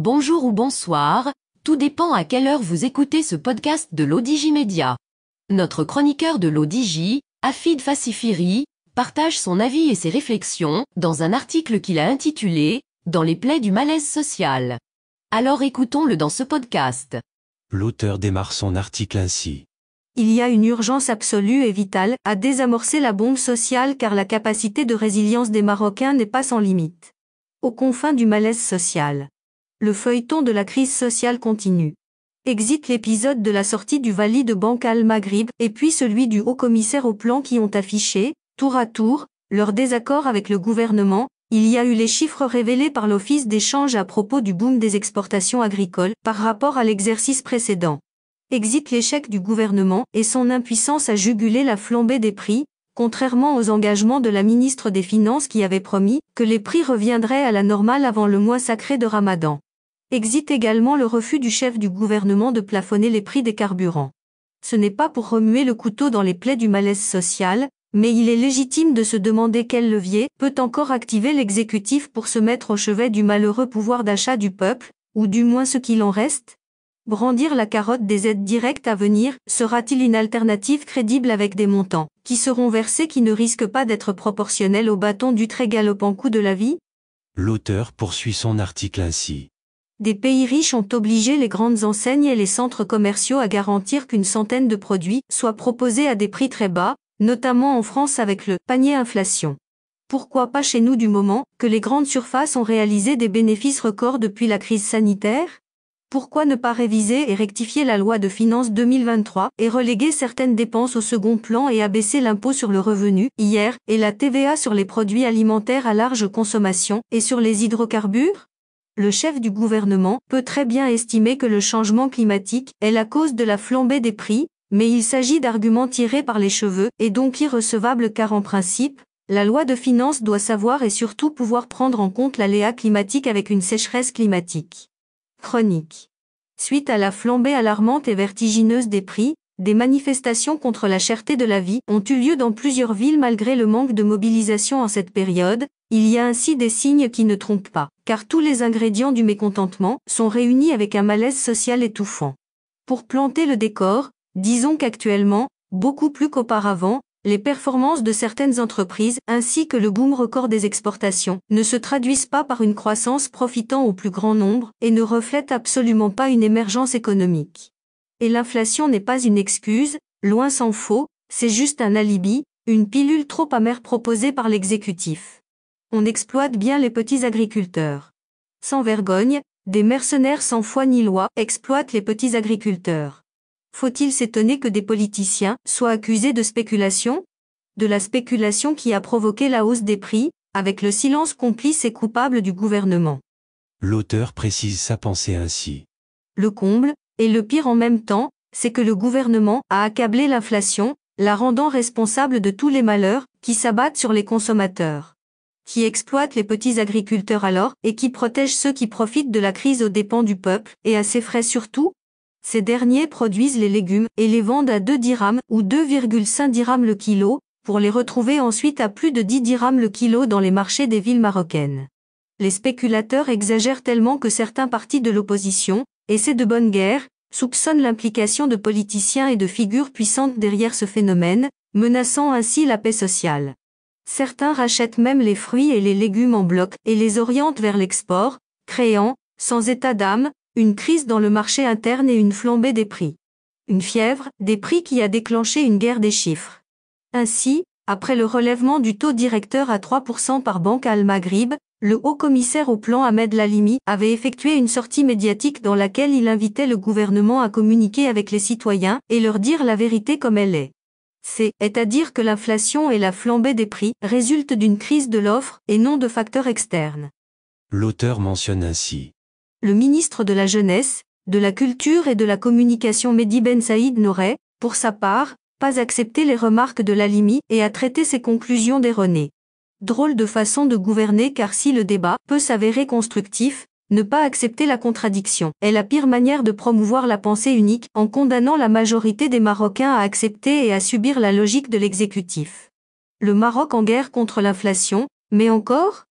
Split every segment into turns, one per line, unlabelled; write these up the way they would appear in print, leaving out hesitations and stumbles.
Bonjour ou bonsoir, tout dépend à quelle heure vous écoutez ce podcast de l'ODJ Média. Notre chroniqueur de l'ODJ, Afid Fassifiri, partage son avis et ses réflexions dans un article qu'il a intitulé « Dans les plaies du malaise social ». Alors écoutons-le dans ce podcast.
L'auteur démarre son article ainsi.
Il y a une urgence absolue et vitale à désamorcer la bombe sociale car la capacité de résilience des Marocains n'est pas sans limite. Aux confins du malaise social. Le feuilleton de la crise sociale continue. Exit l'épisode de la sortie du valide Banque Al-Maghrib et puis celui du haut-commissaire au plan qui ont affiché, tour à tour, leur désaccord avec le gouvernement. Il y a eu les chiffres révélés par l'Office d'échange à propos du boom des exportations agricoles par rapport à l'exercice précédent. Exit l'échec du gouvernement et son impuissance à juguler la flambée des prix, contrairement aux engagements de la ministre des Finances qui avait promis que les prix reviendraient à la normale avant le mois sacré de Ramadan. Exit également le refus du chef du gouvernement de plafonner les prix des carburants. Ce n'est pas pour remuer le couteau dans les plaies du malaise social, mais il est légitime de se demander quel levier peut encore activer l'exécutif pour se mettre au chevet du malheureux pouvoir d'achat du peuple, ou du moins ce qu'il en reste. Brandir la carotte des aides directes à venir, sera-t-il une alternative crédible avec des montants qui seront versés qui ne risquent pas d'être proportionnels au bâton du très galopant coût de la vie?
L'auteur poursuit son article ainsi.
Des pays riches ont obligé les grandes enseignes et les centres commerciaux à garantir qu'une centaine de produits soient proposés à des prix très bas, notamment en France avec le panier inflation. Pourquoi pas chez nous du moment que les grandes surfaces ont réalisé des bénéfices records depuis la crise sanitaire? Pourquoi ne pas réviser et rectifier la loi de finances 2023 et reléguer certaines dépenses au second plan et abaisser l'impôt sur le revenu, hier, et la TVA sur les produits alimentaires à large consommation et sur les hydrocarbures? Le chef du gouvernement peut très bien estimer que le changement climatique est la cause de la flambée des prix, mais il s'agit d'arguments tirés par les cheveux et donc irrecevables car en principe, la loi de finances doit savoir et surtout pouvoir prendre en compte l'aléa climatique avec une sécheresse climatique. Chronique. Suite à la flambée alarmante et vertigineuse des prix, des manifestations contre la cherté de la vie ont eu lieu dans plusieurs villes malgré le manque de mobilisation en cette période. Il y a ainsi des signes qui ne trompent pas, car tous les ingrédients du mécontentement sont réunis avec un malaise social étouffant. Pour planter le décor, disons qu'actuellement, beaucoup plus qu'auparavant, les performances de certaines entreprises ainsi que le boom record des exportations ne se traduisent pas par une croissance profitant au plus grand nombre et ne reflètent absolument pas une émergence économique. Et l'inflation n'est pas une excuse, loin s'en faut, c'est juste un alibi, une pilule trop amère proposée par l'exécutif. On exploite bien les petits agriculteurs. Sans vergogne, des mercenaires sans foi ni loi exploitent les petits agriculteurs. Faut-il s'étonner que des politiciens soient accusés de spéculation? De la spéculation qui a provoqué la hausse des prix, avec le silence complice et coupable du gouvernement.
L'auteur précise sa pensée ainsi.
Le comble, et le pire en même temps, c'est que le gouvernement a accablé l'inflation, la rendant responsable de tous les malheurs qui s'abattent sur les consommateurs. Qui exploite les petits agriculteurs alors, et qui protège ceux qui profitent de la crise aux dépens du peuple, et à ses frais surtout? Ces derniers produisent les légumes et les vendent à 2 dirhams ou 2,5 dirhams le kilo, pour les retrouver ensuite à plus de 10 dirhams le kilo dans les marchés des villes marocaines. Les spéculateurs exagèrent tellement que certains partis de l'opposition, et c'est de bonne guerre, soupçonnent l'implication de politiciens et de figures puissantes derrière ce phénomène, menaçant ainsi la paix sociale. Certains rachètent même les fruits et les légumes en bloc et les orientent vers l'export, créant, sans état d'âme, une crise dans le marché interne et une flambée des prix. Une fièvre des prix qui a déclenché une guerre des chiffres. Ainsi, après le relèvement du taux directeur à 3% par Banque Al-Maghrib, le haut-commissaire au plan Ahmed Lalimi avait effectué une sortie médiatique dans laquelle il invitait le gouvernement à communiquer avec les citoyens et leur dire la vérité comme elle est. C'est-à-dire que l'inflation et la flambée des prix résultent d'une crise de l'offre et non de facteurs externes.
L'auteur mentionne ainsi.
Le ministre de la Jeunesse, de la Culture et de la Communication Mehdi Ben Saïd n'aurait, pour sa part, pas accepté les remarques de Lalimi et a traité ses conclusions d'erronées. Drôle de façon de gouverner car si le débat peut s'avérer constructif, ne pas accepter la contradiction est la pire manière de promouvoir la pensée unique en condamnant la majorité des Marocains à accepter et à subir la logique de l'exécutif. Le Maroc en guerre contre l'inflation, mais encore?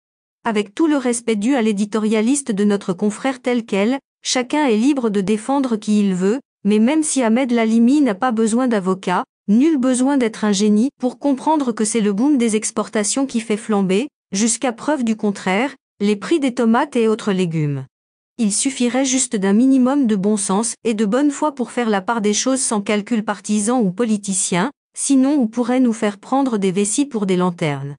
Avec tout le respect dû à l'éditorialiste de notre confrère tel quel, chacun est libre de défendre qui il veut, mais même si Ahmed Lalimi n'a pas besoin d'avocat, nul besoin d'être un génie pour comprendre que c'est le boom des exportations qui fait flamber, jusqu'à preuve du contraire, les prix des tomates et autres légumes. Il suffirait juste d'un minimum de bon sens et de bonne foi pour faire la part des choses sans calcul partisan ou politicien, sinon on pourrait nous faire prendre des vessies pour des lanternes.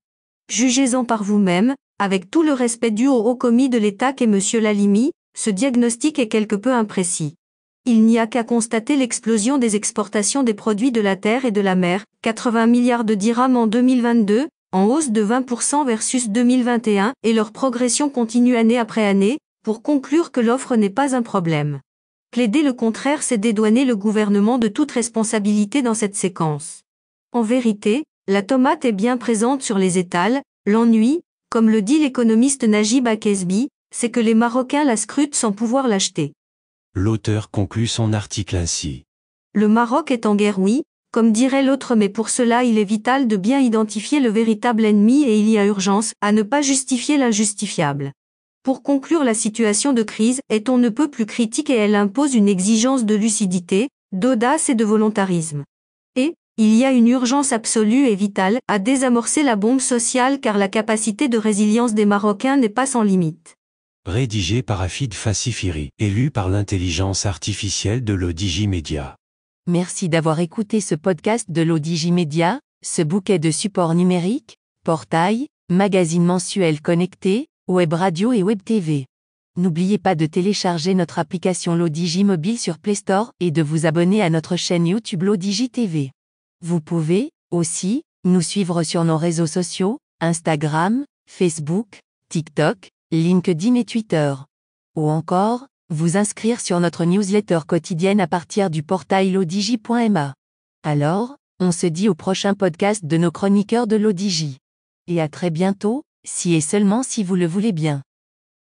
Jugez-en par vous-même, avec tout le respect dû au haut commis de l'État qu'est M. Lalimi, ce diagnostic est quelque peu imprécis. Il n'y a qu'à constater l'explosion des exportations des produits de la terre et de la mer, 80 milliards de dirhams en 2022, en hausse de 20% versus 2021, et leur progression continue année après année, pour conclure que l'offre n'est pas un problème. Plaider le contraire, c'est dédouaner le gouvernement de toute responsabilité dans cette séquence. En vérité, la tomate est bien présente sur les étals, l'ennui, comme le dit l'économiste Najib Akesbi, c'est que les Marocains la scrutent sans pouvoir l'acheter.
L'auteur conclut son article ainsi.
Le Maroc est en guerre, oui, comme dirait l'autre, mais pour cela il est vital de bien identifier le véritable ennemi et il y a urgence à ne pas justifier l'injustifiable. Pour conclure, la situation de crise est on ne peut plus critique et elle impose une exigence de lucidité, d'audace et de volontarisme. Et, il y a une urgence absolue et vitale à désamorcer la bombe sociale car la capacité de résilience des Marocains n'est pas sans limite.
Rédigé par Afid Fassifiri, élu par l'intelligence artificielle de l'ODJ Media.
Merci d'avoir écouté ce podcast de l'ODJ Media, ce bouquet de supports numériques, portail, magazine mensuel connecté, web radio et web TV. N'oubliez pas de télécharger notre application l'ODJ Mobile sur Play Store et de vous abonner à notre chaîne YouTube l'ODJ TV. Vous pouvez, aussi, nous suivre sur nos réseaux sociaux, Instagram, Facebook, TikTok, LinkedIn et Twitter. Ou encore, vous inscrire sur notre newsletter quotidienne à partir du portail l'odj.ma. Alors, on se dit au prochain podcast de nos chroniqueurs de l'ODJ. Et à très bientôt, si et seulement si vous le voulez bien.